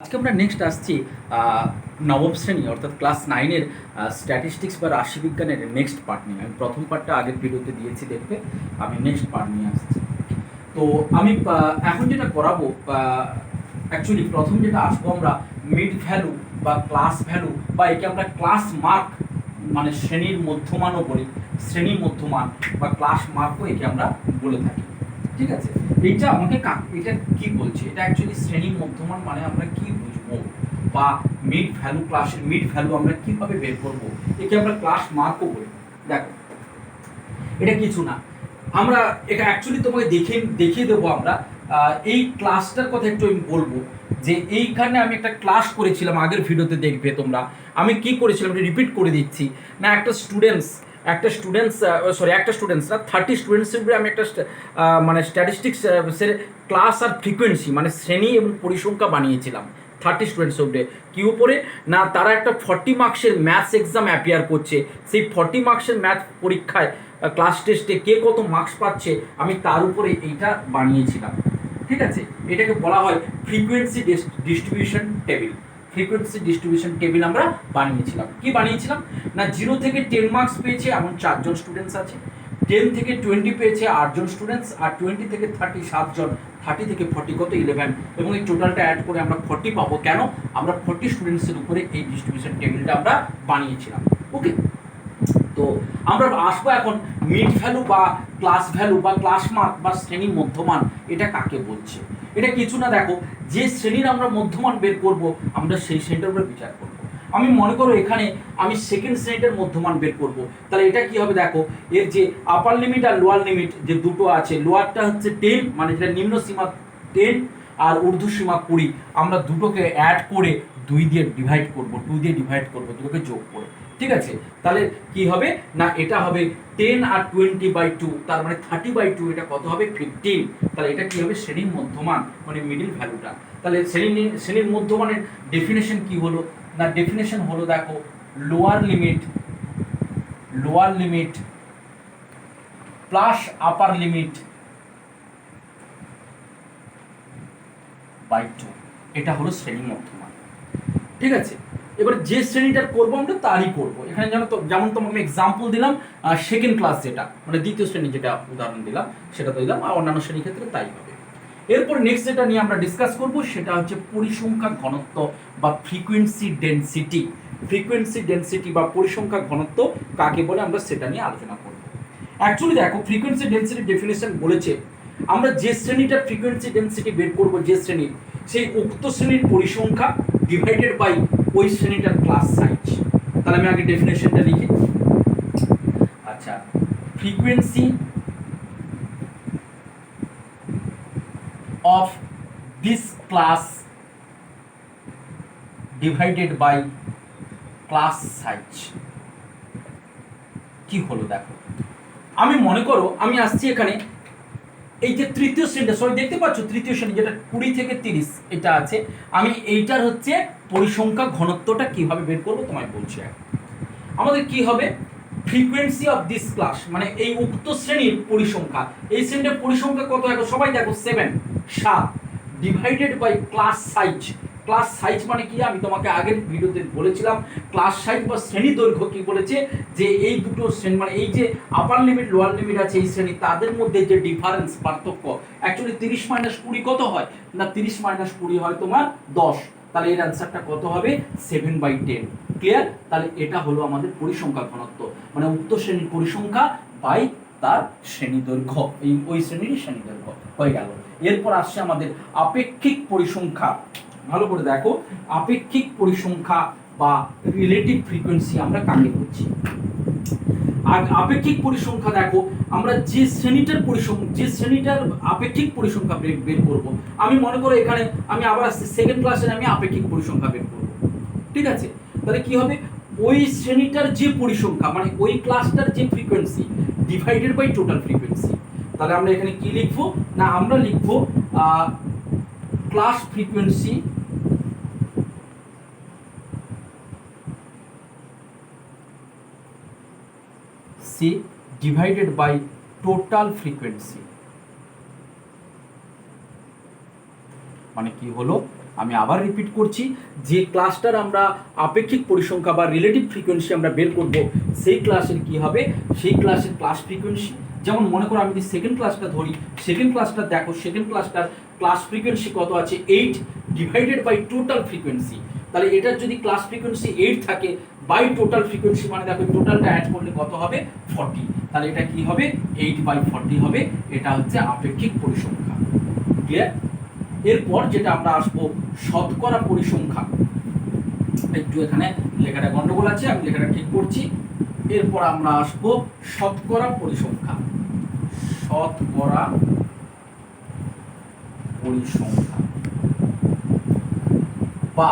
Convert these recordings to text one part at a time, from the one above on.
আজকে আমরা নেক্সট আসছি নবম শ্রেণী অর্থাৎ ক্লাস 9-এর স্ট্যাটিস্টিক্স বা রাশিবিজ্ঞানের নেক্সট পার্ট নিয়ে। আমি প্রথম পার্টটা আগের ভিডিওতে দিয়েছি দেখতে, আমি নেক্সট পার্ট নিয়ে আসছি। তো আমি এখন যেটা করাবো, অ্যাকচুয়ালি প্রথম যেটা আসবো আমরা মিড ভ্যালু বা ক্লাস ভ্যালু, বা একে আমরা ক্লাস মার্ক মানে শ্রেণীর মধ্যমানও বলি, শ্রেণীর মধ্যমান বা ক্লাস মার্কও একে আমরা বলে থাকি। ঠিক আছে, এইটা আমাকে এটা কি বলছে, এটা অ্যাকচুয়ালি শ্রেণীর মধ্যমান মানে আমরা কি বুঝবো, বা মিড ভ্যালু, ক্লাসের মিড ভ্যালু আমরা কিভাবে বের করব, একে আমরা ক্লাস মার্কও বলি। দেখো, এটা কিছু না, আমরা এটা অ্যাকচুয়ালি তোমাকে দেখিয়ে দেবো। আমরা এই ক্লাসটার কথা একটু আমি বলবো, যে এইখানে আমি একটা ক্লাস করেছিলাম আগের ভিডিওতে, দেখবে তোমরা। আমি কি করেছিলাম এটা রিপিট করে দিচ্ছি না। একটা স্টুডেন্টস না, 30 স্টুডেন্টসের উপরে আমি একটা মানে স্ট্যাটিস্টিক্স ক্লাস আর ফ্রিকোয়েন্সি মানে শ্রেণী এবং পরিসংখ্যা বানিয়েছিলাম 30 স্টুডেন্টসের উপরে। কি উপরে না, তারা একটা 40 মার্কসের ম্যাথস এক্সাম অ্যাপিয়ার করছে। সেই 40 মার্কসের ম্যাথ পরীক্ষায় ক্লাস টেস্টে কে কত মার্কস পাচ্ছে আমি তার উপরে এইটা বানিয়েছিলাম। ঠিক আছে, এটাকে বলা হয় frequency distribution table. Frequency distribution table আমরা বানিয়েছিলাম। কি বানিয়েছিলাম না, 0 থেকে 10 মার্কস পেয়েছে এমন 4 জন স্টুডেন্টস আছে, 10 থেকে 20 পেয়েছে 8 জন স্টুডেন্টস, আর 20 থেকে 30 7 জন, 30 থেকে 40 কত 11, এবং এই টোটালটা অ্যাড করে আমরা 40 পাবো। কেন? আমরা 40 স্টুডেন্টসের উপরে এই ডিস্ট্রিবিউশন টেবিলটা আমরা বানিয়েছিলাম। ওকে, তো আমরা আসবো এখন মিড ভ্যালু বা ক্লাস ভ্যালু বা ক্লাস মার্ক বা শ্রেণী মধ্যমান, এটা কাকে বলছে। এটা কিছু না, দেখো, যে শ্রেণীর আমরা মধ্যমান বের করব আমরা সেই শ্রেণীটার উপরে বিচার করব। আমি মনে করো এখানে আমি সেকেন্ড শ্রেণীটার মধ্যমান বের করব, তাহলে এটা কি হবে, দেখো, এর যে আপার লিমিট আর লোয়ার লিমিট যে দুটো আছে, লোয়ারটা হচ্ছে 10 মানে যেটা নিম্ন সীমা 10, আর ঊর্ধ্ব সীমা 20, আমরা দুটোকে অ্যাড করে 2 দিয়ে ডিভাইড করব, 2 দিয়ে ডিভাইড করব, দুটোকে যোগ করে। ঠিক আছে, তাহলে কি হবে না, এটা হবে 10 আর 20/2, তার মানে 30/2, এটা কত হবে 15। তাহলে এটা কি হবে, শ্রেণীর মধ্যমান মানে মিডল ভ্যালুটা। তাহলে শ্রেণীর মধ্যমানের ডেফিনেশন কি হলো না, ডেফিনেশন হলো, দেখো, lower limit plus upper limit by 2, এটা হলো শ্রেণী মধ্যমান। ঠিক আছে, এবার যে শ্রেণীটার করবো আমরা তারই করবো। এখানে যেমন তোমাকে আমি এক্সাম্পল দিলাম, সেকেন্ড ক্লাস যেটা মানে দ্বিতীয় শ্রেণী যেটা উদাহরণ দিলাম সেটা তো দিলাম, আর অন্যান্য শ্রেণীর ক্ষেত্রে তাই হবে। এরপর নেক্সট যেটা নিয়ে আমরা ডিসকাস করব সেটা হচ্ছে পরিসংখ্যা ঘনত্ব বা ফ্রিকোয়েন্সি ডেনসিটি। ফ্রিকোয়েন্সি ডেনসিটি বা পরিসংখ্যা ঘনত্ব কাকে বলে আমরা সেটা নিয়ে আলোচনা করব। অ্যাকচুয়ালি দেখো, ফ্রিকোয়েন্সি ডেনসিটি ডেফিনেশন বলেছে আমরা যে শ্রেণীটার ফ্রিকোয়েন্সি ডেনসিটি বের করব, যে শ্রেণীর, সেই উক্ত শ্রেণীর পরিসংখ্যা ডিভাইডেড বাই ওই শ্রেণীটার ক্লাস সাইজ। তাহলে আমি আগে ডেফিনেশনটা লিখি। আচ্ছা, frequency of this class divided by class size কি হলো, দেখো, আমি মনে করো আমি আসছি এখানে, এই যে তৃতীয় শ্রেণীটা, সবাই দেখতে পাচ্ছ তৃতীয় শ্রেণী যেটা 20 থেকে 30 এটা আছে, আমি এইটার হচ্ছে পরিসংখ্যা ঘনত্বটা কিভাবে বের করবো তোমায় বলছি। আমাদের কি হবে, ফ্রিকোয়েন্সি অফ দিস ক্লাস মানে এই উক্ত শ্রেণীর পরিসংখ্যা, এই শ্রেণীর পরিসংখ্যা কত, দেখো সবাই দেখো 7 divided by class size. Class size মানে কি, আমি তোমাকে আগের ভিডিওতে বলেছিলাম ক্লাস সাইজ বা শ্রেণী দৈর্ঘ্য কি বলেছে, যে এই দুটো শ্রেণী মানে এই যে আপার লিমিট লোয়ার লিমিট আছে এই শ্রেণী, তাদের মধ্যে যে ডিফারেন্স পার্থক্য, অ্যাকচুয়ালি 30 - 20 কত হয় না, 30 - 20 হয় তোমার 10। তাহলে এর অ্যান্সারটা কত হবে, 7/10। ক্লিয়ার? তাহলে এটা হলো আমাদের পরিসংখ্যা ঘনত্ব, মানে উক্ত শ্রেণীর পরিসংখ্যা বাই তার শ্রেণী দৈর্ঘ্য, এই ওই শ্রেণীর শ্রেণী দৈর্ঘ্য হয়ে গেল। এরপর আসছে আমাদের আপেক্ষিক পরিসংখ্যা। ভালো করে দেখো, আপেক্ষিক পরিসংখ্যা বা রিলেটিভ ফ্রিকোয়েন্সি আমরা কাকে বলছি। আর আপেক্ষিক পরিসংখ্যা, দেখো, আমরা যে শ্রেণীটার আপেক্ষিক পরিসংখ্যা বের করব। আমি মনে করো এখানে আমি আবার আসছি সেকেন্ড ক্লাসে, আমি আপেক্ষিক পরিসংখ্যা বের করব। ঠিক আছে, তাহলে কি হবে, ওই শ্রেণীটার যে পরিসংখ্যা মানে ওই ক্লাসটার যে frequency divided by total frequency. তাহলে আমরা এখানে কি লিখবো না, আমরা লিখবো class frequency C divided by total frequency. মানে কি হলো, আমি আবার রিপিট করছি, যে ক্লাসটার আমরা আপেক্ষিক পরিসংখ্যা বা রিলেটিভ ফ্রিকোয়েন্সি আমরা বের করব, সেই ক্লাসের কি হবে, সেই ক্লাসের ক্লাস ফ্রিকোয়েন্সি। যেমন মনে করো আমি যদি সেকেন্ড ক্লাসটা ধরি, সেকেন্ড ক্লাসটা দেখো, সেকেন্ড ক্লাসটার ক্লাস ফ্রিকোয়েন্সি কত আছে, 8 ডিভাইডেড বাই টোটাল ফ্রিকোয়েন্সি। তাহলে এটার যদি ক্লাস ফ্রিকোয়েন্সি 8 থাকে বাই টোটাল ফ্রিকোয়েন্সি, মানে দেখো টোটালটা অ্যাড করলে কত হবে, 40। তাহলে এটা কি হবে, 8/40 হবে। এটা হচ্ছে আপেক্ষিক পরিসংখ্যা। ক্লিয়ার? এরপর যেটা আমরা আসবো শতকরা পরিসংখ্যা। একটু এখানে লেখাটা গন্ডগোল আছে, আমি লেখাটা ঠিক করছি। এরপর আমরা আসবো শতকরা পরিসংখ্যা। শতকরা পরিসংখ্যা বা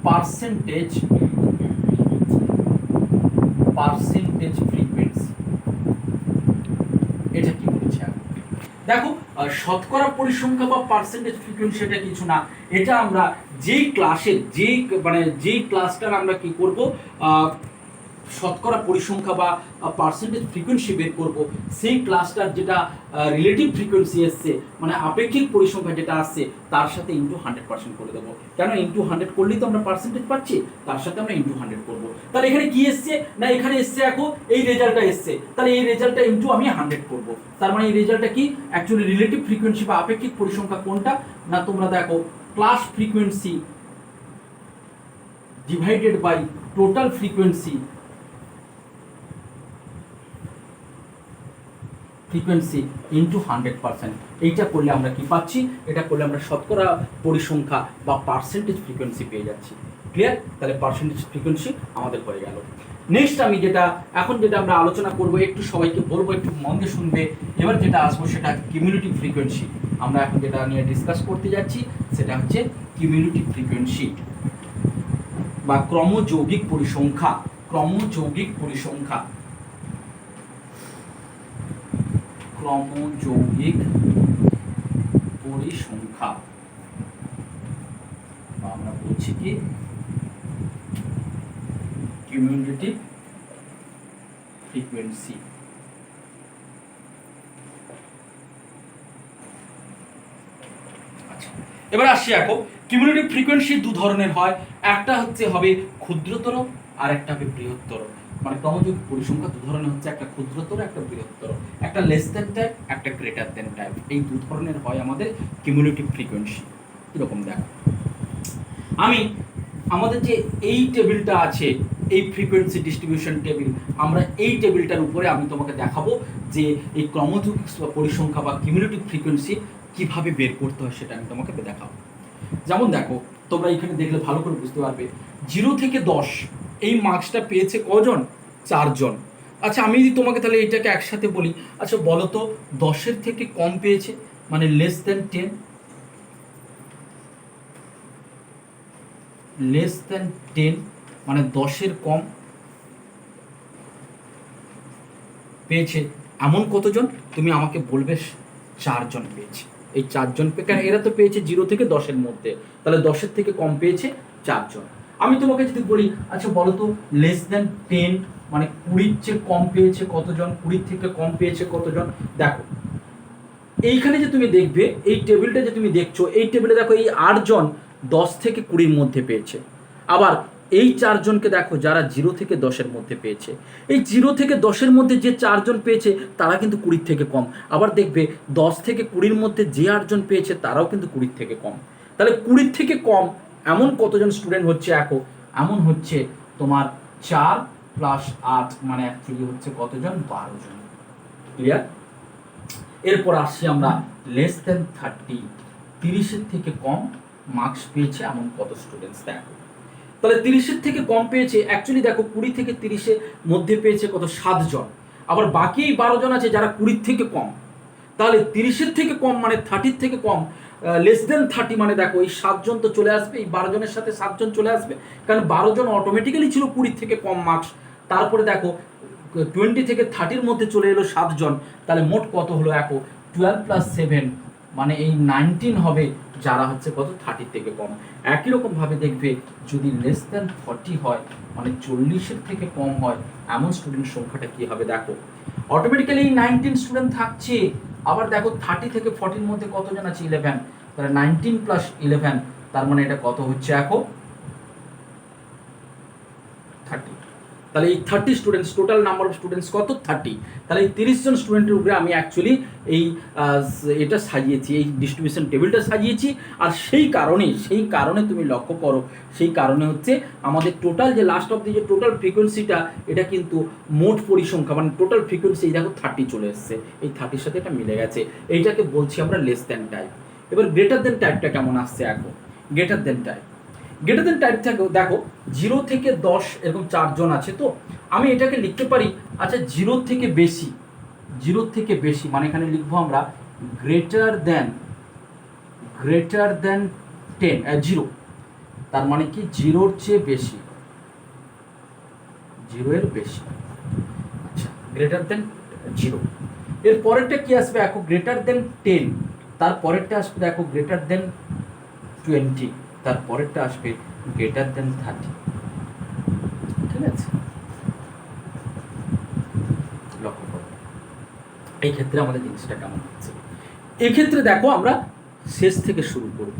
পার্সেন্টেজ ফ্রিকোয়েন্সি। এটা কি বলছে? দেখো, শতকরা পরিসংখ্যা বা পার্সেন্টেজ ফ্রিকোয়েন্সি এটা কিছু না, এটা আমরা যেই ক্লাসের যেই ক্লাসটার আমরা কি করব, শতকরা পরিসংখ্যা বা পার্সেন্টেজ ফ্রিকোয়েন্সি বের করব, সেই ক্লাসটার যেটা রিলেটিভ ফ্রিকোয়েন্সি এসছে, মানে আপেক্ষিক পরিসংখ্যা যেটা আসছে, তার সাথে ইন্টু 100% করে দেবো। কেন ইন্টু 100 করলেই তো আমরা পার্সেন্টেজ পাচ্ছি, তার সাথে আমরা ইন্টু 100 করবো। তাহলে এখানে কি এসছে না, এখানে এসছে এখন এই রেজাল্টটা এসছে, তাহলে এই রেজাল্টটা ইন্টু আমি 100 করবো। তার মানে এই রেজাল্টটা কি, অ্যাকচুয়ালি রিলেটিভ ফ্রিকোয়েন্সি বা আপেক্ষিক পরিসংখ্যা কোনটা না, তোমরা দেখো class frequency divided by total frequency into 100%। এইটা করলে আমরা কি পাচ্ছি, এটা করলে আমরা শতকরা পরিসংখ্যা বা পার্সেন্টেজ ফ্রিকোয়েন্সি পেয়ে যাচ্ছি। ক্লিয়ার? তাহলে পার্সেন্টেজ ফ্রিকোয়েন্সি আমাদের হয়ে গেল। নেক্সট আমি যেটা আমরা আলোচনা করব, একটু সবাইকে বলবো একটু মন দিয়ে শুনবে। এবার যেটা আসবো সেটা কিউমুলেটিভ ফ্রিকোয়েন্সি। আমরা এখন যেটা নিয়ে ডিসকাস করতে যাচ্ছি সেটা হচ্ছে কিউমুলেটিভ ফ্রিকোয়েন্সি বা ক্রমযৌগিক পরিসংখ্যা। ক্রমযৌগিক পরিসংখ্যা বা আমরা বলছি কি কিউমুলেটিভ ফ্রিকোয়েন্সি। আচ্ছা, এবার আসি এখন কিউমুলেটিভ ফ্রিকোয়েন্সি দু ধরনের হয়, একটা হবে ক্ষুদ্রতর আর একটা হবে বৃহত্তর। মানে ক্রমযৌগিক পরিসংখ্যা দু ধরনের হচ্ছে, একটা ক্ষুদ্রতর একটা বৃহত্তর, একটা লেস দ্যান টাইপ একটা গ্রেটার দ্যান টাইপ। এই দু ধরনের হয় আমাদের কিউমুলেটিভ ফ্রিকোয়েন্সি। কিরকম দেখো, আমাদের যে এই টেবিলটা আছে, এই ফ্রিকোয়েন্সি ডিস্ট্রিবিউশন টেবিল, আমরা এই টেবিলটার উপরে আমি তোমাকে দেখাবো যে এই ক্রমযৌগিক পরিসংখ্যা বা কিউমুলেটিভ ফ্রিকোয়েন্সি কিভাবে বের করতে হয়, সেটা আমি তোমাকে দেখাবো। যেমন দেখো, তোমরা এখানে দেখলে ভালো করে বুঝতে পারবে, 0 থেকে 10 এই মার্কসটা পেয়েছে কজন, 4 জন। আচ্ছা, আমি যদি তোমাকে তাহলে এটাকে একসাথে বলি, আচ্ছা বলো তো 10-এর থেকে কম পেয়েছে মানে লেস দ্যান 10, লেস দ্যান 10 মানে 10-এর কম পেয়েছে এমন কতজন, তুমি আমাকে বলবে 4 জন পেয়েছে। এই 4 জন কারণ এরা তো পেয়েছে 0 থেকে 10-এর মধ্যে, তাহলে 10-এর থেকে কম পেয়েছে 4 জন। আমি তোমাকে যদি বলি, আচ্ছা বলো তো লেস দ্যান 10 মানে 20-র চেয়ে কম পেয়েছে কতজন, 20 থেকে কম পেয়েছে কতজন। দেখো এইখানে যে তুমি দেখবে, এই টেবিলটা যে তুমি দেখছো, এই টেবিলে দেখো এই 8 জন 10 থেকে 20-র মধ্যে পেয়েছে। আবার এই 4 জনকে দেখো যারা 0 থেকে 10-এর মধ্যে পেয়েছে। এই 0 থেকে 10-এর মধ্যে যে 4 জন পেয়েছে তারা কিন্তু 20 থেকে কম। আবার দেখবে 10 থেকে 20-র মধ্যে যে 8 জন পেয়েছে তারাও কিন্তু 20 থেকে কম। তাহলে 20 থেকে কম এমন কতজন স্টুডেন্ট হচ্ছে, এমন হচ্ছে তোমার 4 + 8 মানে অ্যাকচুয়ালি হচ্ছে কতজন, 12 জন। ক্লিয়ার? এরপর আসছি আমরা লেস দ্যান 30, 30-এর থেকে কম মার্কস পেয়েছে এমন কত স্টুডেন্টস। দেখো তাহলে 30-এর থেকে কম পেয়েছে, অ্যাকচুয়ালি দেখো 20 থেকে 30-এর মধ্যে পেয়েছে কত, 7 জন। আবার বাকি 12 জন আছে যারা 20 থেকে কম। তাহলে 30-এর থেকে কম মানে 30-র থেকে কম, লেস দ্যান 30 মানে দেখো এই 7 জন তো চলে আসবে, এই 12 জনের সাথে 7 জন চলে আসবে, কারণ 12 জন অটোমেটিক্যালি ছিল 20 থেকে কম মার্কস। তারপরে দেখো 20 থেকে 30-র মধ্যে চলে এলো 7 জন, তাহলে মোট কত হলো, 12 + 7 মানে এই 19 হবে যারা হচ্ছে কত, 30 থেকে কম। একই রকম ভাবে দেখবে যদি লেস দ্যান 40 হয় মানে 40-এর থেকে কম হয় এমন স্টুডেন্ট সংখ্যাটা কি হবে, দেখো অটোমেটিক্যালি 19 স্টুডেন্ট থাকছে। আবার দেখো 30 থেকে 40-র মধ্যে কতজন আছে, 11, তাহলে 19 + 11 তার মানে এটা কত হচ্ছে এখন 30। তাহলে এই 30 students, total number of students কত 30। তাহলে এই 30 জন স্টুডেন্টের উপরে আমি অ্যাকচুয়ালি এই এটা সাজিয়েছি, এই ডিস্ট্রিবিউশন টেবিলটা সাজিয়েছি। আর সেই কারণে তুমি লক্ষ্য করো, সেই কারণে হচ্ছে আমাদের টোটাল যে লাস্ট অফ দি যে টোটাল ফ্রিকোয়েন্সিটা, এটা কিন্তু মোট পরিসংখ্যা মানে টোটাল ফ্রিকোয়েন্সি এই দেখো 30 চলে এসছে, এই 30-র সাথে এটা মিলে গেছে। এইটাকে বলছি আমরা লেস দ্যান টাইপ। এবার গ্রেটার দ্যান টাইপটা কেমন আসছে এখন, গ্রেটার দ্যান টাইপ থেকে দেখো 0 থেকে 10 এরকম 4 জন আছে, তো আমি এটাকে লিখতে পারি আচ্ছা 0 থেকে বেশি মানে এখানে লিখবো আমরা গ্রেটার দ্যান 0, তার মানে কি 0-র চেয়ে বেশি, 0-এর বেশি। আচ্ছা গ্রেটার দ্যান 0। এর পরেরটা কি আসবে দেখো গ্রেটার দ্যান 10, তার পরেরটা আসবে দেখো গ্রেটার দ্যান 20, তার পরেরটা আসবে গ্রেটার দ্যান 30। ঠিক আছে, লক্ষ্য করো এই ক্ষেত্রে আমাদের জিনিসটা কেমন হচ্ছে। এই ক্ষেত্রে দেখো আমরা শেষ থেকে শুরু করব।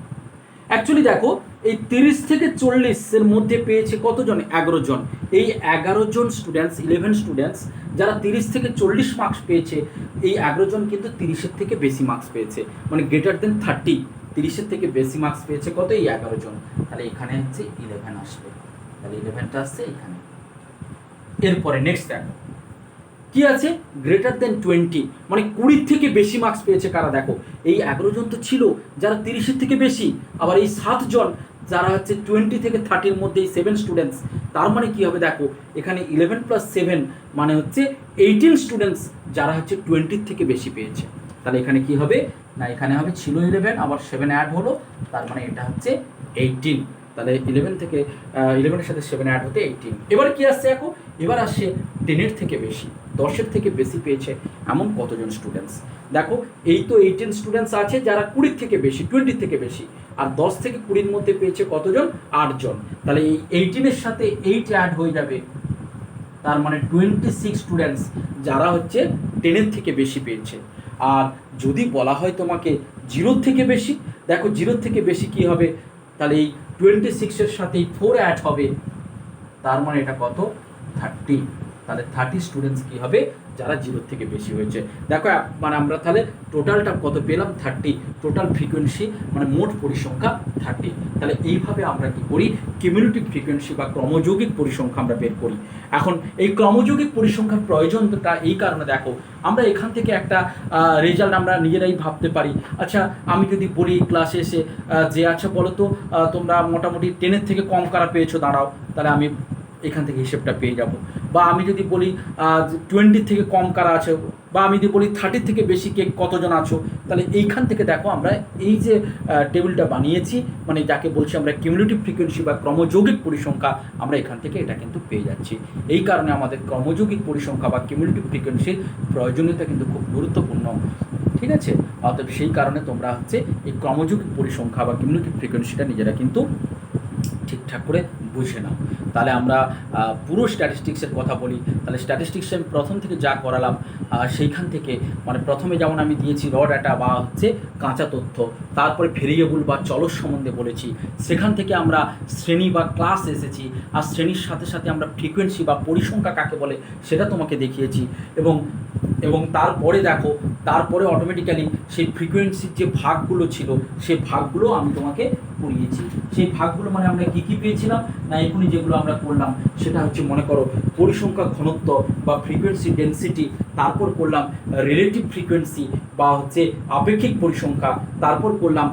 অ্যাকচুয়ালি দেখো এই 30 থেকে 40 এর মধ্যে পেয়েছে কতজন, 11 জন। এই 11 জন স্টুডেন্টস, 11 স্টুডেন্টস যারা 30 থেকে 40 মার্কস পেয়েছে, এই 11 জন কিন্তু 30-এর থেকে বেশি মার্কস পেয়েছে, মানে গ্রেটার দেন 30, 30-এর থেকে বেশি মার্কস পেয়েছে কত, এই 11 জন। তাহলে এখানে হচ্ছে 11 আসবে, তাহলে 11টা আসছে এখানে। এরপরে নেক্সট দেখো কি আছে, গ্রেটার দেন 20, মানে 20 থেকে বেশি মার্কস পেয়েছে কারা, দেখো এই 11 জন তো ছিল যারা 30-এর থেকে বেশি, আবার এই 7 জন যারা হচ্ছে 20 থেকে 30-এর মধ্যে, এই 7 স্টুডেন্টস। তার মানে কি হবে দেখো এখানে 11 + 7 মানে হচ্ছে 18 স্টুডেন্টস যারা হচ্ছে 20-এর থেকে বেশি পেয়েছে। তাহলে এখানে কি হবে না, এখানে হবে ছিল 11 আবার 7 অ্যাড হলো, তার মানে এটা হচ্ছে 18। তাহলে 11 থেকে 11-এর সাথে 7 অ্যাড হতে 18। এবার কি আসছে দেখো, এবার আসছে 10-এর থেকে বেশি, 10-এর থেকে বেশি পেয়েছে এমন কতজন স্টুডেন্টস। দেখো এই তো 18 স্টুডেন্টস আছে যারা 20 থেকে বেশি, 20 থেকে বেশি, আর 10 থেকে 20-এর মধ্যে পেয়েছে কতজন, 8 জন। তাহলে এই 18-এর সাথে 8 অ্যাড হয়ে যাবে, তার মানে 26 স্টুডেন্টস যারা হচ্ছে 10-এর থেকে বেশি পেয়েছে। আর যদি বলা হয় তোমাকে 0 থেকে বেশি, দেখো 0 থেকে বেশি কি হবে, তাহলে এই 26-এর সাথে 4 অ্যাড হবে, তার মানে এটা কত 30। তাহলে 30 স্টুডেন্টস কি হবে যারা 0 থেকে বেশি হয়েছে। দেখো মানে আমরা তাহলে টোটালটা কত পেলাম 30, টোটাল ফ্রিকোয়েন্সি মানে মোট পরিসংখ্যা 30। তাহলে এইভাবে আমরা কি করি, কিউমুলেটিভ ফ্রিকোয়েন্সি বা ক্রমযৌগিক পরিসংখ্যা আমরা বের করি। এখন এই ক্রমযৌগিক পরিসংখ্যার প্রয়োজনটা এই কারণে দেখো আমরা এখান থেকে একটা রেজাল্ট আমরা নিজেরাই ভাবতে পারি। আচ্ছা আমি যদি বলি ক্লাসে এসে যে আচ্ছা বলো তো তোমরা মোটামুটি 10-এর থেকে কম কারা পেয়েছো দাঁড়াও, তাহলে আমি এখান থেকে হিসেবটা পেয়ে যাব। বা আমি যদি বলি 20 থেকে কম কারা আছে, বা আমি যদি বলি 30 থেকে বেশি কে কতজন আছো, তাহলে এইখান থেকে দেখো আমরা এই যে টেবিলটা বানিয়েছি, মানে যাকে বলছি আমরা কিউমুলেটিভ ফ্রিকোয়েন্সি বা ক্রমযৌগিক পরিসংখ্যা, আমরা এখান থেকে এটা কিন্তু পেয়ে যাচ্ছি। এই কারণে আমাদের ক্রমযৌগিক পরিসংখ্যা বা কিউমুলেটিভ ফ্রিকোয়েন্সির প্রয়োজনীয়তা কিন্তু খুব গুরুত্বপূর্ণ। ঠিক আছে, অতএব সেই কারণে তোমরা হচ্ছে এই ক্রমযৌগিক পরিসংখ্যা বা কিউমুলেটিভ ফ্রিকোয়েন্সিটা নিজেরা কিন্তু ঠিকঠাক করে বুঝে নাও। তাহলে আমরা পুরো স্ট্যাটিস্টিক্সের কথা বলি। তাহলে স্ট্যাটিস্টিক্সে আমি প্রথম থেকে যা করালাম সেইখান থেকে মানে প্রথমে যেমন আমি দিয়েছি র ডাটা বা হচ্ছে কাঁচা তথ্য, তারপরে ভেরিয়েবল বা চলক সম্বন্ধে বলেছি, সেখান থেকে আমরা শ্রেণী বা ক্লাস এসেছি, আর শ্রেণীর সাথে সাথে আমরা ফ্রিকোয়েন্সি বা পরিসংখ্যা কাকে বলে সেটা তোমাকে দেখিয়েছি। এবং তারপরে দেখো তারপরে অটোমেটিক্যালি সেই ফ্রিকোয়েন্সির যে ভাগগুলো ছিল সেই ভাগগুলো আমি তোমাকে পড়িয়েছি। সেই ভাগগুলো মানে আমরা কী কী পেয়েছিলাম না, এখনই যেগুলো আমরা করলাম সেটা হচ্ছে মনে করো পরিসংখ্যা ঘনত্ব বা ফ্রিকোয়েন্সি ডেন্সিটি, তারপর করলাম রিলেটিভ ফ্রিকোয়েন্সি বা হচ্ছে আপেক্ষিক পরিসংখ্যা, তারপর করলাম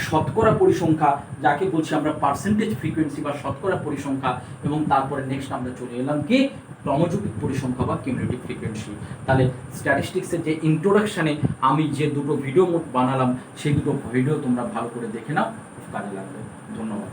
শতকরা পরিসংখ্যা যাকে বলছি আমরা পার্সেন্টেজ ফ্রিকোয়েন্সি বা শতকরা পরিসংখ্যা, এবং তারপরে নেক্সট আমরা চলে এলাম কি ক্রমযৌগিক পরিসংখ্যা বা কিউমুলেটিভ ফ্রিকোয়েন্সি। তাহলে স্ট্যাটিস্টিক্সের যে ইন্ট্রোডাকশানে আমি যে দুটো ভিডিও বানালাম সেই দুটো ভিডিও তোমরা ভালো করে দেখে নাও, কাজে লাগবে। ধন্যবাদ।